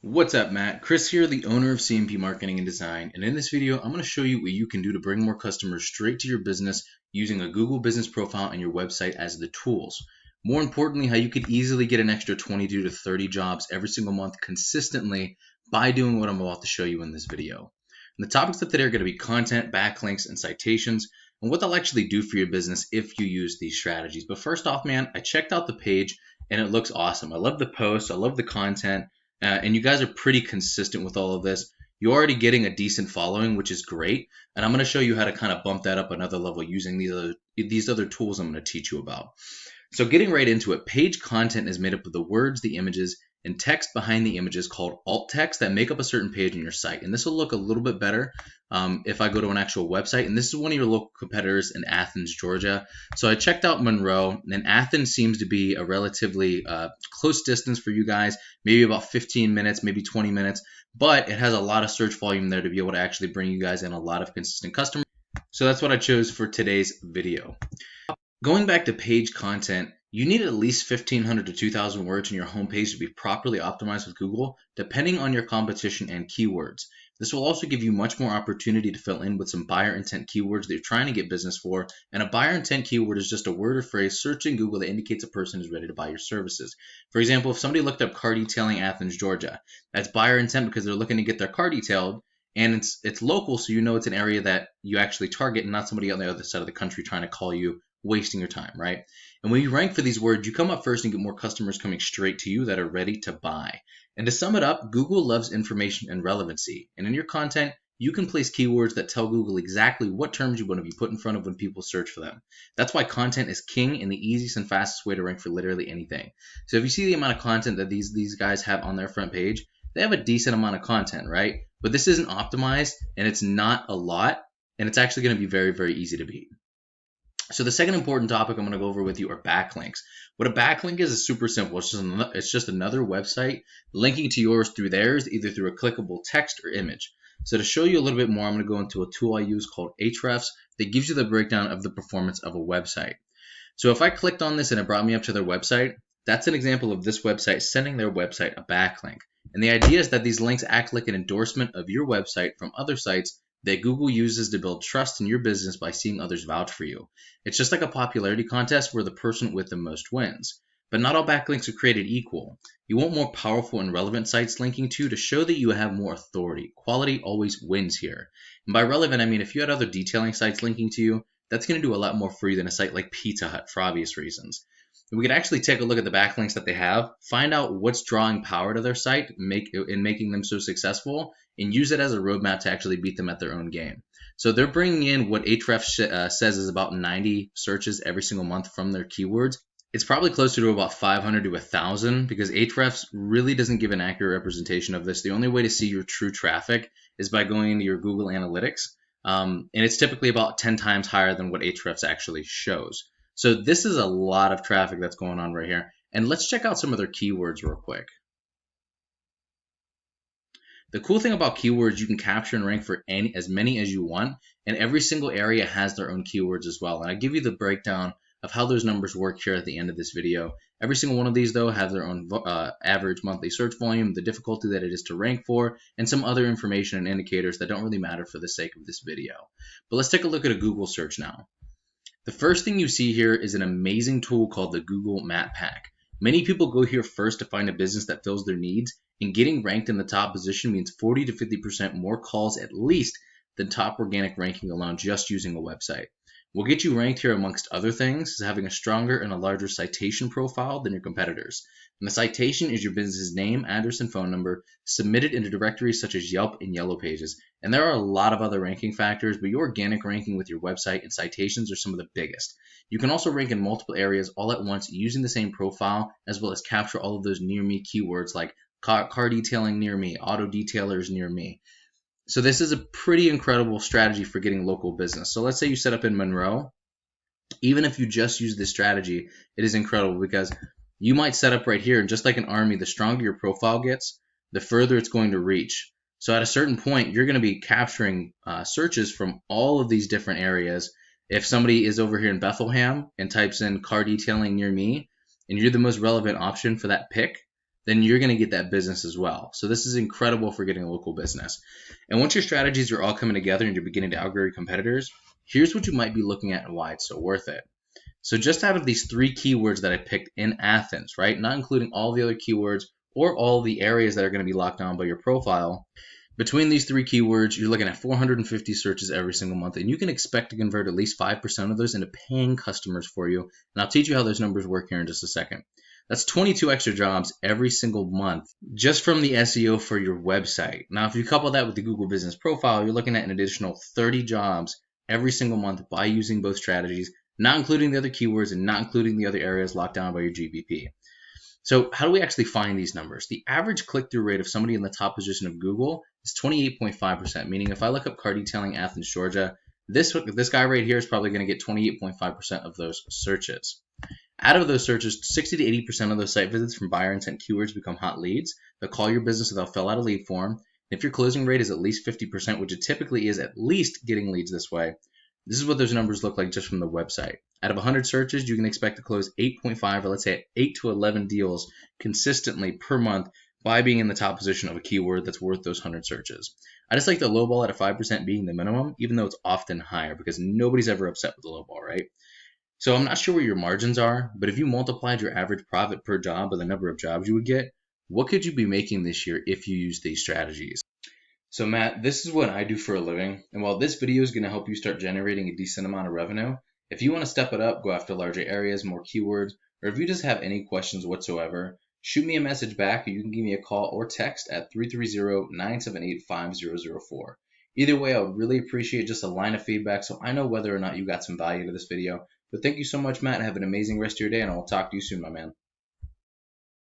What's up, Matt? Chris here, the owner of CMP Marketing and Design, and in this video, I'm going to show you what you can do to bring more customers straight to your business using a Google business profile and your website as the tools. More importantly, how you could easily get an extra 22 to 30 jobs every single month consistently by doing what I'm about to show you in this video. And the topics of today are going to be content, backlinks, and citations, and what they'll actually do for your business if you use these strategies. But first off, man, I checked out the page and it looks awesome. I love the post, I love the content. And you guys are pretty consistent with all of this. You're already getting a decent following, which is great. And I'm going to show you how to kind of bump that up another level using these other tools I'm going to teach you about. So getting right into it, page content is made up of the words, the images, and text behind the images called alt text that make up a certain page on your site. And this will look a little bit better if I go to an actual website. And this is one of your local competitors in Athens, Georgia. So I checked out Monroe, and Athens seems to be a relatively close distance for you guys, maybe about 15 minutes, maybe 20 minutes. But it has a lot of search volume there to be able to actually bring you guys in a lot of consistent customers. So that's what I chose for today's video. Going back to page content, you need at least 1,500 to 2,000 words on your homepage to be properly optimized with Google, depending on your competition and keywords. This will also give you much more opportunity to fill in with some buyer intent keywords that you're trying to get business for. And a buyer intent keyword is just a word or phrase searched in Google that indicates a person is ready to buy your services. For example, if somebody looked up car detailing Athens, Georgia, that's buyer intent because they're looking to get their car detailed. And it's local, so you know it's an area that you actually target and not somebody on the other side of the country trying to call you, wasting your time, right? And when you rank for these words, you come up first and get more customers coming straight to you that are ready to buy. And to sum it up, Google loves information and relevancy. And in your content, you can place keywords that tell Google exactly what terms you want to be put in front of when people search for them. That's why content is king and the easiest and fastest way to rank for literally anything. So if you see the amount of content that these guys have on their front page, they have a decent amount of content, right? But this isn't optimized and it's not a lot, and it's actually going to be very, very easy to beat. So the second important topic I'm going to go over with you are backlinks. What a backlink is super simple. It's just another website linking to yours through theirs, either through a clickable text or image. So to show you a little bit more, I'm going to go into a tool I use called Ahrefs that gives you the breakdown of the performance of a website. So if I clicked on this and it brought me up to their website, that's an example of this website sending their website a backlink. And the idea is that these links act like an endorsement of your website from other sites that Google uses to build trust in your business by seeing others vouch for you. It's just like a popularity contest where the person with the most wins. But not all backlinks are created equal. You want more powerful and relevant sites linking to show that you have more authority. Quality always wins here. And by relevant, I mean if you had other detailing sites linking to you, that's going to do a lot more for you than a site like Pizza Hut for obvious reasons. We could actually take a look at the backlinks that they have, find out what's drawing power to their site in making them so successful, and use it as a roadmap to actually beat them at their own game. So they're bringing in what Ahrefs says is about 90 searches every single month from their keywords. It's probably closer to about 500 to 1,000 because Ahrefs really doesn't give an accurate representation of this. The only way to see your true traffic is by going into your Google Analytics, and it's typically about 10 times higher than what Ahrefs actually shows. So this is a lot of traffic that's going on right here. And let's check out some of their keywords real quick. The cool thing about keywords, you can capture and rank for as many as you want, and every single area has their own keywords as well. And I give you the breakdown of how those numbers work here at the end of this video. Every single one of these, though, have their own average monthly search volume, the difficulty that it is to rank for, and some other information and indicators that don't really matter for the sake of this video. But let's take a look at a Google search now. The first thing you see here is an amazing tool called the Google Map Pack. Many people go here first to find a business that fills their needs, and getting ranked in the top position means 40 to 50% more calls at least than top organic ranking alone just using a website. What gets you ranked here amongst other things is having a stronger and a larger citation profile than your competitors. And the citation is your business's name, address, and phone number submitted into directories such as Yelp and Yellow Pages. And there are a lot of other ranking factors, but your organic ranking with your website and citations are some of the biggest. You can also rank in multiple areas all at once using the same profile, as well as capture all of those near me keywords like car detailing near me, auto detailers near me. So this is a pretty incredible strategy for getting local business. So let's say you set up in Monroe. Even if you just use this strategy, it is incredible because you might set up right here, and just like an army, the stronger your profile gets, the further it's going to reach. So at a certain point, you're going to be capturing searches from all of these different areas. If somebody is over here in Bethlehem and types in car detailing near me, and you're the most relevant option for that pick, then you're going to get that business as well. So this is incredible for getting a local business. And once your strategies are all coming together and you're beginning to outgrow your competitors, here's what you might be looking at and why it's so worth it. So just out of these 3 keywords that I picked in Athens, right, not including all the other keywords or all the areas that are going to be locked down by your profile, between these 3 keywords, you're looking at 450 searches every single month, and you can expect to convert at least 5% of those into paying customers for you. And I'll teach you how those numbers work here in just a second. That's 22 extra jobs every single month just from the SEO for your website. Now, if you couple that with the Google Business Profile, you're looking at an additional 30 jobs every single month by using both strategies, not including the other keywords and not including the other areas locked down by your GBP. So how do we actually find these numbers? The average click-through rate of somebody in the top position of Google is 28.5%, meaning if I look up car detailing Athens, Georgia, this guy right here is probably going to get 28.5% of those searches. Out of those searches, 60 to 80% of those site visits from buyer intent keywords become hot leads. They'll call your business, they'll fill out a lead form. If your closing rate is at least 50%, which it typically is at least getting leads this way, this is what those numbers look like just from the website. Out of 100 searches, you can expect to close 8.5 or let's say 8 to 11 deals consistently per month by being in the top position of a keyword that's worth those 100 searches. I just like the lowball at a 5% being the minimum, even though it's often higher because nobody's ever upset with the lowball, right? So I'm not sure where your margins are, but if you multiplied your average profit per job by the number of jobs you would get, what could you be making this year if you use these strategies? So Matt, this is what I do for a living, and while this video is going to help you start generating a decent amount of revenue, if you want to step it up, go after larger areas, more keywords, or if you just have any questions whatsoever, shoot me a message back or you can give me a call or text at 330-978-5004. Either way, I would really appreciate just a line of feedback so I know whether or not you got some value to this video. But thank you so much, Matt, and have an amazing rest of your day, and I'll talk to you soon, my man.